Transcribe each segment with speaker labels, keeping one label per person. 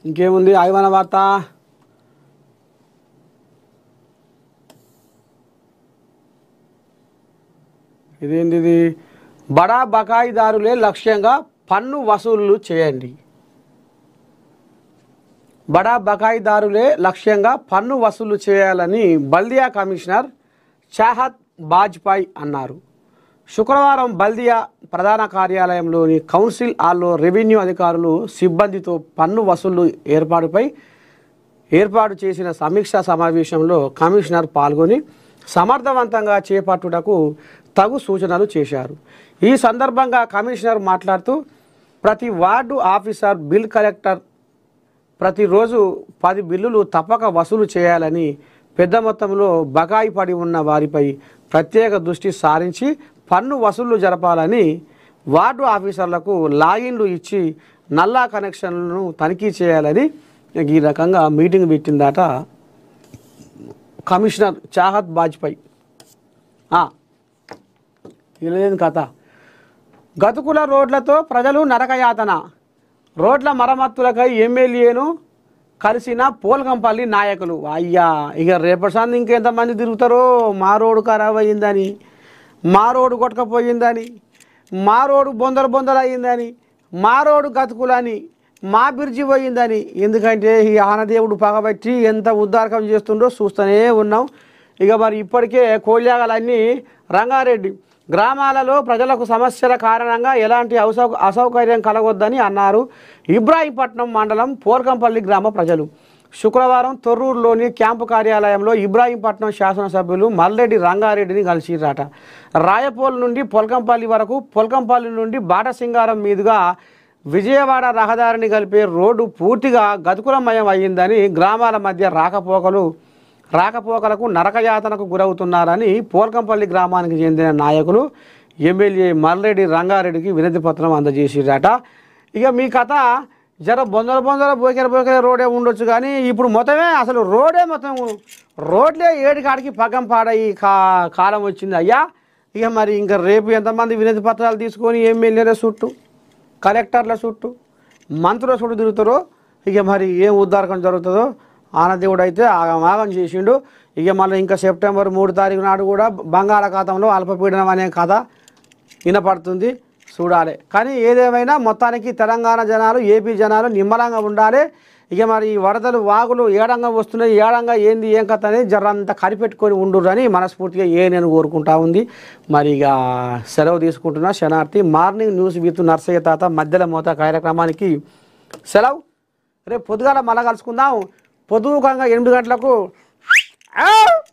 Speaker 1: ఇంకేముంది ఆగమన వార్త? ఇదేంటిది? బడా బకాయిదారులే లక్ష్యంగా పన్ను వసూళ్లు చేయండి. బడా బకాయిదారులే లక్ష్యంగా పన్ను వసూలు చేయాలని బల్దియా కమిషనర్ చాహత్ బాజ్పాయ్ అన్నారు. శుక్రవారం బల్దియా ప్రధాన కార్యాలయంలోని కౌన్సిల్ హాల్లో రెవెన్యూ అధికారులు సిబ్బందితో పన్ను వసూళ్లు ఏర్పాటు చేసిన సమీక్షా సమావేశంలో కమిషనర్ పాల్గొని సమర్థవంతంగా చేపట్టుటకు తగు సూచనలు చేశారు. ఈ సందర్భంగా కమిషనర్ మాట్లాడుతూ ప్రతి వార్డు ఆఫీసర్, బిల్ కలెక్టర్ ప్రతిరోజు 10 బిల్లులు తప్పక వసూలు చేయాలని, పెద్ద మొత్తంలో బకాయి పడి ఉన్న వారిపై ప్రత్యేక దృష్టి సారించి పన్ను వసూళ్లు జరపాలని, వార్డు ఆఫీసర్లకు లాగిన్లు ఇచ్చి నల్లా కనెక్షన్లను తనిఖీ చేయాలని ఈ రకంగా మీటింగ్ పెట్టిందట కమిషనర్ చాహత్ బాజ్పాయ్. ఇలాంటి కథ. గతుకుల రోడ్లతో ప్రజలు నరకయాతన. రోడ్ల మరమ్మతులకై ఎమ్మెల్యేను కలిసిన పోల్కంపల్లి నాయకులు. అయ్యా, ఇక రేపటి సంది ఇంకెంతమంది తిరుగుతారో, మా రోడ్డు ఖరాబ్ అయ్యిందని, మా రోడ్డు కొట్టకపోయిందని, మా రోడ్డు బొందలు అయ్యిందని, మా రోడ్డు గతుకులని, మా బిర్జి పోయిందని. ఎందుకంటే ఈ ఆనదేవుడు పగబట్టి ఎంత ఉద్దారకం చేస్తుండో చూస్తూనే ఉన్నాం. ఇక మరి ఇప్పటికే కోళ్యాగాలన్నీ రంగారెడ్డి గ్రామాలలో ప్రజలకు సమస్యల కారణంగా ఎలాంటి అసౌకర్యం కలగొద్దని అన్నారు ఇబ్రాహీంపట్నం మండలం పోల్కంపల్లి గ్రామ ప్రజలు. శుక్రవారం తొర్రూరులోని క్యాంపు కార్యాలయంలో ఇబ్రాహీంపట్నం శాసనసభ్యులు మల్రెడ్డి రంగారెడ్డిని కలిసిరట. రాయపోల్ నుండి పొల్కంపల్లి వరకు, పొల్కంపల్లి నుండి బాటసింగారం మీదుగా విజయవాడ రహదారిని కలిపే రోడ్డు పూర్తిగా గతుకులమయం అయ్యిందని, గ్రామాల మధ్య రాకపోకలకు నరకయాతనకు గురవుతున్నారని పోల్కంపల్లి గ్రామానికి చెందిన నాయకులు ఎమ్మెల్యే మల్రెడ్డి రంగారెడ్డికి వినతి పత్రం అందజేసిరట. ఇక మీ కథ జర బొందల బోకెర రోడే ఉండొచ్చు, కానీ ఇప్పుడు మొత్తమే అసలు రోడ్లే ఏడికాడికి పగ్గం పాడయి కాలం వచ్చింది అయ్యా. ఇక మరి ఇంకా రేపు ఎంతమంది వినతి పత్రాలు తీసుకొని ఎమ్మెల్యేల చుట్టూ, కలెక్టర్ల చుట్టూ, మంత్రుల చుట్టూ తిరుగుతారో, ఇక మరి ఏం ఉద్దారకం జరుగుతుందో. ఆనదేవుడు అయితే ఆగమాగం చేసిండు. ఇక మళ్ళీ ఇంకా సెప్టెంబర్ 3 తారీఖు నాడు కూడా బంగాళాఖాతంలో అల్పపీడనం అనే కథ వినపడుతుంది, చూడాలి. కానీ ఏదేమైనా మొత్తానికి తెలంగాణ జనాలు, ఏపీ జనాలు నిమ్మలంగా ఉండాలి. ఇక మరి ఈ వరదలు, వాగులు ఏడంగా వస్తున్నాయి, ఏడంగా ఏంది ఏం కథ అనేది జరంతా కనిపెట్టుకొని ఉండురని మనస్ఫూర్తిగా నేను కోరుకుంటా ఉంది. మరి ఇక సెలవు తీసుకుంటున్నా. శనార్థి. మార్నింగ్ న్యూస్ విత్ నర్సయ్య తాత మధ్యలో మోత కార్యక్రమానికి సెలవు. రేపు పొద్దుగాల మళ్ళా కలుసుకుందాం. పొద్దుకంగా 8 గంటలకు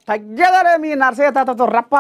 Speaker 1: తగ్గదలే మీ నర్సయ్య తాతతో రప్ప.